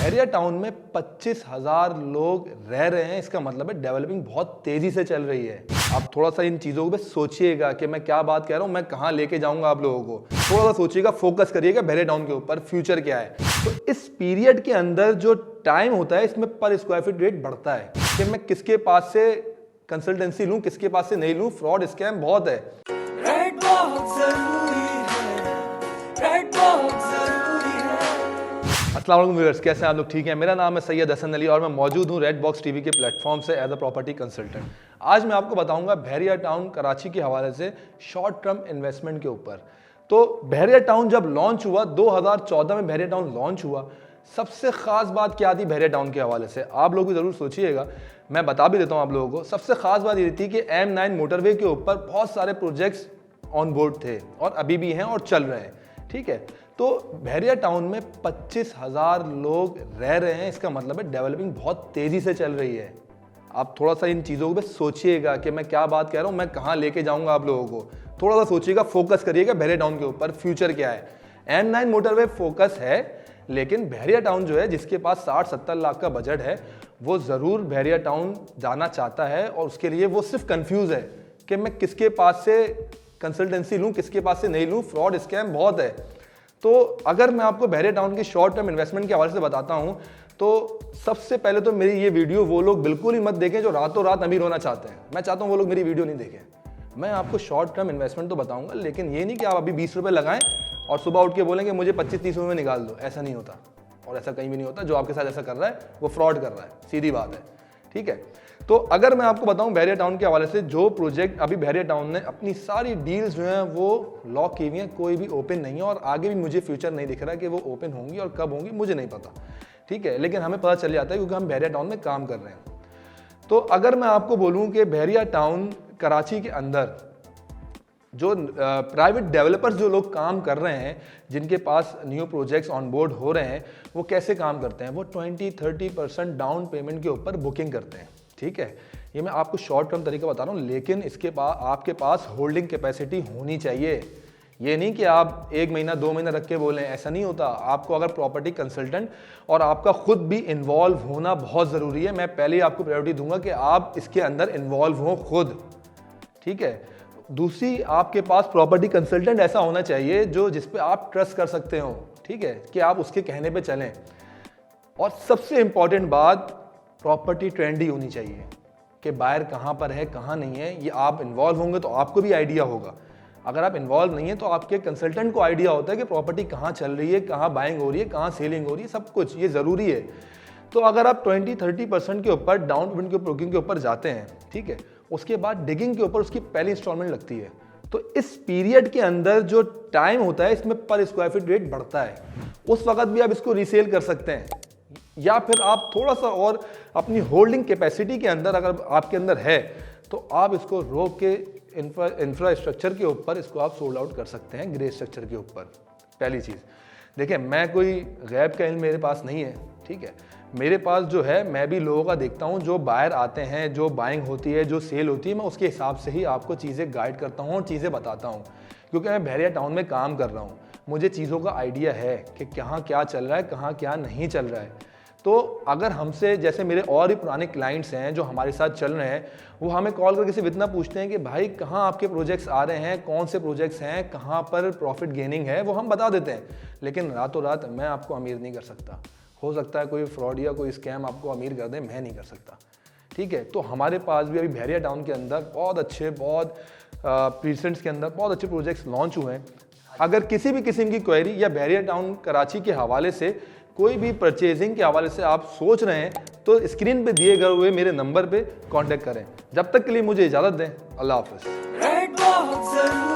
बहरिया town में 25,000 लोग रह रहे हैं। इसका मतलब है डेवलपिंग बहुत तेजी से चल रही है। आप थोड़ा सा इन चीज़ों पे सोचिएगा कि मैं क्या बात कह रहा हूँ, मैं कहाँ लेके जाऊँगा आप लोगों को। थोड़ा सा सोचिएगा, फोकस करिएगा बहरिया टाउन के ऊपर, फ्यूचर क्या है। तो इस पीरियड के अंदर जो टाइम होता है, इसमें पर स्क्वायर फीट रेट बढ़ता है कि मैं किसके पास से कंसल्टेंसी लूँ, किसके पास से नहीं लूँ। फ्रॉड स्कैम बहुत है। रेड बहुत जरूरी है, रेड बहुत जरूरी है। अस्सलाम वालेकुम व्यूअर्स, कैसे हैं आप लोग? ठीक है। मेरा नाम है सैयद हसन अली और मैं मौजूद हूँ रेड बॉक्स टीवी के प्लेटफॉर्म से एज अ प्रॉपर्टी कंसल्टेंट। आज मैं आपको बताऊंगा बहरिया टाउन कराची के हवाले से शॉर्ट टर्म इन्वेस्टमेंट के ऊपर। तो बहरिया टाउन जब लॉन्च हुआ, 2014 में बहरिया टाउन लॉन्च हुआ, सबसे खास बात क्या थी बहरिया टाउन के हवाले से आप लोग भी ज़रूर सोचिएगा। मैं बता भी देता हूँ आप लोगों को। सबसे खास बात ये थी कि M9 मोटरवे के ऊपर बहुत सारे प्रोजेक्ट्स ऑन बोर्ड थे और अभी भी हैं और चल रहे हैं। ठीक है। तो बहरिया टाउन में 25,000 लोग रह रहे हैं। इसका मतलब है डेवलपिंग बहुत तेज़ी से चल रही है। आप थोड़ा सा इन चीज़ों पे सोचिएगा कि मैं क्या बात कह रहा हूँ, मैं कहाँ लेके जाऊँगा आप लोगों को। थोड़ा सा सोचिएगा, फोकस करिएगा बहरिया टाउन के ऊपर, फ्यूचर क्या है। M9 मोटरवे फोकस है, लेकिन बहरिया टाउन जो है, जिसके पास 60-70 लाख का बजट है, वो ज़रूर बहरिया टाउन जाना चाहता है और उसके लिए वो सिर्फ कंफ्यूज है कि मैं किसके पास से कंसल्टेंसी लूँ, किसके पास से नहीं लूँ। फ्रॉड स्कैम बहुत है। तो अगर मैं आपको बहरिया टाउन की शॉर्ट टर्म इन्वेस्टमेंट के हवाले से बताता हूँ, तो सबसे पहले तो मेरी ये वीडियो वो लोग बिल्कुल ही मत देखें जो रातों रात अमीर होना चाहते हैं। मैं चाहता हूँ वो लोग मेरी वीडियो नहीं देखें। मैं आपको शॉर्ट टर्म इन्वेस्टमेंट तो बताऊंगा, लेकिन ये नहीं कि आप अभी 20 रुपये लगाएं और सुबह उठ के बोलेंगे मुझे 25-30 रुपये में निकाल दो। ऐसा नहीं होता और ऐसा कहीं भी नहीं होता। जो आपके साथ ऐसा कर रहा है वो फ्रॉड कर रहा है, सीधी बात है। ठीक है। तो अगर मैं आपको बताऊं बहरिया टाउन के हवाले से, जो प्रोजेक्ट अभी बहरिया टाउन ने अपनी सारी डील्स जो हैं वो लॉक की हुई हैं, कोई भी ओपन नहीं है और आगे भी मुझे फ्यूचर नहीं दिख रहा कि वो ओपन होंगी और कब होंगी मुझे नहीं पता। ठीक है। लेकिन हमें पता चल जाता है क्योंकि हम बहरिया टाउन में काम कर रहे हैं। तो अगर मैं आपको बोलूँ कि बहरिया टाउन कराची के अंदर जो प्राइवेट डेवलपर्स जो लोग काम कर रहे हैं, जिनके पास न्यू प्रोजेक्ट्स ऑन बोर्ड हो रहे हैं, वो कैसे काम करते हैं? वो 20-30% डाउन पेमेंट के ऊपर बुकिंग करते हैं। ठीक है। ये मैं आपको शॉर्ट टर्म तरीका बता रहा हूँ, लेकिन इसके बाद आपके पास होल्डिंग कैपेसिटी होनी चाहिए। ये नहीं कि आप 1 महीना 2 महीना रख के बोलें, ऐसा नहीं होता। आपको अगर प्रॉपर्टी कंसल्टेंट और आपका खुद भी इन्वॉल्व होना बहुत ज़रूरी है। मैं पहले ही आपको प्रायोरिटी दूंगा कि आप इसके अंदर इन्वॉल्व हों खुद। ठीक है। दूसरी, आपके पास प्रॉपर्टी कंसल्टेंट ऐसा होना चाहिए जो जिस पे आप ट्रस्ट कर सकते हो। ठीक है, कि आप उसके कहने पे चलें। और सबसे इंपॉर्टेंट बात, प्रॉपर्टी ट्रेंडी होनी चाहिए कि बायर कहाँ पर है, कहाँ नहीं है। ये आप इन्वॉल्व होंगे तो आपको भी आइडिया होगा। अगर आप इन्वॉल्व नहीं है तो आपके कंसल्टेंट को आइडिया होता है कि प्रॉपर्टी कहाँ चल रही है, कहाँ बाइंग हो रही है, कहाँ सेलिंग हो रही है, सब कुछ ये ज़रूरी है। तो अगर आप 20-30% के ऊपर डाउन पेमेंट के बुकिंग के ऊपर जाते हैं, ठीक है, उसके बाद डिगिंग के ऊपर उसकी पहली इंस्टॉलमेंट लगती है। तो इस पीरियड के अंदर जो टाइम होता है, इसमें पर स्क्वायर फीट रेट बढ़ता है। उस वक्त भी आप इसको रीसेल कर सकते हैं, या फिर आप थोड़ा सा और अपनी होल्डिंग कैपेसिटी के अंदर अगर आपके अंदर है तो आप इसको रोक के इंफ्रास्ट्रक्चर के ऊपर इसको आप सोल्ड आउट कर सकते हैं, ग्रे स्ट्रक्चर के ऊपर। पहली चीज़ देखिए, मैं कोई गैब का इल्म मेरे पास नहीं है। ठीक है। मेरे पास जो है, मैं भी लोगों का देखता हूँ, जो बायर आते हैं, जो बाइंग होती है, जो सेल होती है, मैं उसके हिसाब से ही आपको चीज़ें गाइड करता हूँ और चीज़ें बताता हूँ। क्योंकि मैं बहरिया टाउन में काम कर रहा हूँ, मुझे चीज़ों का आइडिया है कि कहाँ क्या चल रहा है, कहाँ क्या नहीं चल रहा है। तो अगर हमसे, जैसे मेरे और भी पुराने क्लाइंट्स हैं जो हमारे साथ चल रहे हैं, वो हमें कॉल करके सिर्फ इतना पूछते हैं कि भाई कहाँ आपके प्रोजेक्ट्स आ रहे हैं, कौन से प्रोजेक्ट्स हैं, कहाँ पर प्रॉफिट गेनिंग है, वो हम बता देते हैं। लेकिन रातों रात मैं आपको अमीर नहीं कर सकता। हो सकता है कोई फ्रॉड या कोई स्कैम आपको अमीर कर दे, मैं नहीं कर सकता। ठीक है। तो हमारे पास भी अभी बहरिया टाउन के अंदर बहुत अच्छे, बहुत प्रीसेंट्स के अंदर बहुत अच्छे प्रोजेक्ट्स लॉन्च हुए हैं। अगर किसी भी किस्म की क्वेरी या बहरिया टाउन कराची के हवाले से कोई भी परचेजिंग के हवाले से आप सोच रहे हैं, तो स्क्रीन पे दिए गए हुए मेरे नंबर पे कांटेक्ट करें। जब तक के लिए मुझे इजाज़त दें। अल्लाह हाफ़िज़। रेड बहुत जरूरी